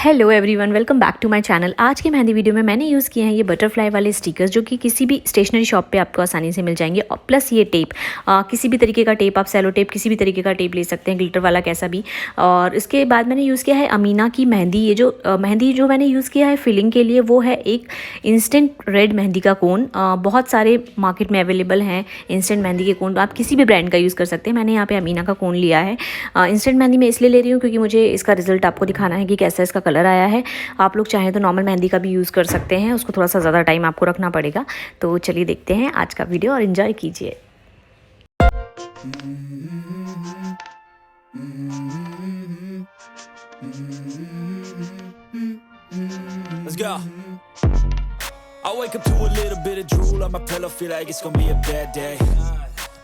Hello everyone, welcome back to my channel. आज के mehndi video में मैंने यूज़ किए हैं ये बटरफ्लाई वाले स्टिकर्स, जो कि किसी भी स्टेशनरी शॉप पे आपको आसानी से मिल जाएंगे। और प्लस ये टेप, किसी भी तरीके का टेप, आप सेलो टेप किसी भी तरीके का टेप ले सकते हैं, ग्लिटर वाला कैसा भी। और इसके बाद मैंने यूज़ किया है अमीना की मेहंदी। ये जो मेहंदी जो मैंने यूज़ किया है फिलिंग के लिए, वो है एक इंस्टेंट रेड मेहंदी का कोन। बहुत सारे मार्केट में अवेलेबल हैं इंस्टेंट मेहंदी के कोन, आप किसी भी ब्रांड का यूज़ कर सकते हैं। मैंने यहाँ पे अमीना का कोन लिया है। इंस्टेंट मेहंदी मैं इसलिए ले रही हूँ क्योंकि मुझे इसका रिजल्ट आपको दिखाना है कि कैसा इसका कलर आया है। आप लोग चाहें तो नॉर्मल मेहंदी का भी यूज़ कर सकते हैं, उसको थोड़ा सा ज़्यादा टाइम आपको रखना पड़ेगा। तो चलिए देखते हैं आज का वीडियो और एंजॉय कीजिए। Let's go. I wake up to a little bit of drool on my pillow, feel like it's gonna be a bad day.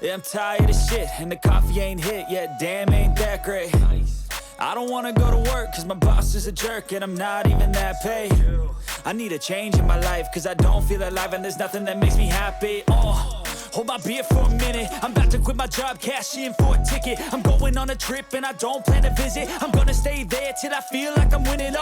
Yeah, I'm tired of shit and the coffee ain't hit yet, damn ain't that great. I don't wanna go to work cause my boss is a jerk and I'm not even that paid. I need a change in my life cause I don't feel alive and there's nothing that makes me happy. Hold my beer for a minute, I'm about to quit my job, cash in for a ticket. I'm going on a trip and I don't plan to visit. I'm gonna stay there till I feel like I'm winning,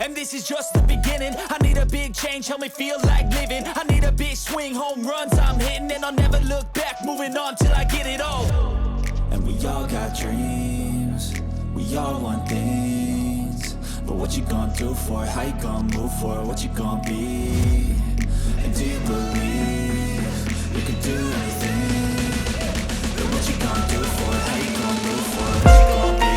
and this is just the beginning. I need a big change, help me feel like living. I need a big swing, home runs I'm hitting, and I'll never look back, moving on till I get it all. And we all got dreams, we all want things, but what you gonna do for it? How you gonna move for it? What you gonna be? And do you believe you can do anything? But what you gonna do for it? How you gonna move for it? What you gonna be?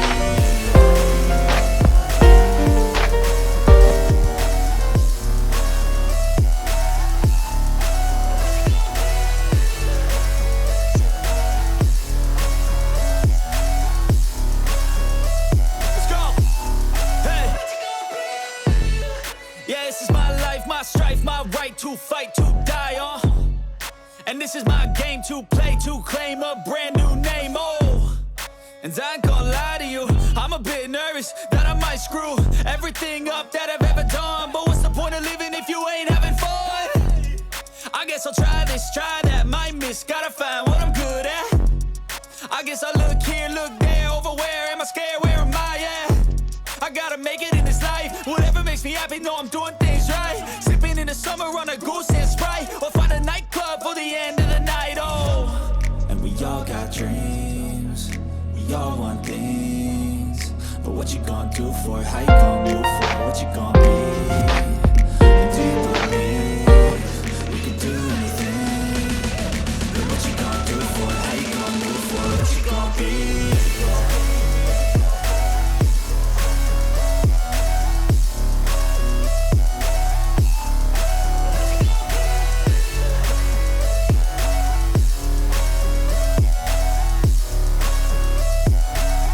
My strife, my right to fight, to die on. And this is my game to play, to claim a brand new name, And I ain't gonna lie to you, I'm a bit nervous that I might screw everything up that I've ever done. But what's the point of living if you ain't having fun? I guess I'll try this, try that, might miss, gotta find what I'm good at. I guess I look here, look there, over where am I scared, where am I at? I gotta make it in this life, whatever makes me happy, know I'm doing things right. Sipping in the summer on a goose and Sprite, or find a nightclub for the end of the night, And we all got dreams, we all want things, but what you gonna do for it? How you gonna move for it? What you gonna be?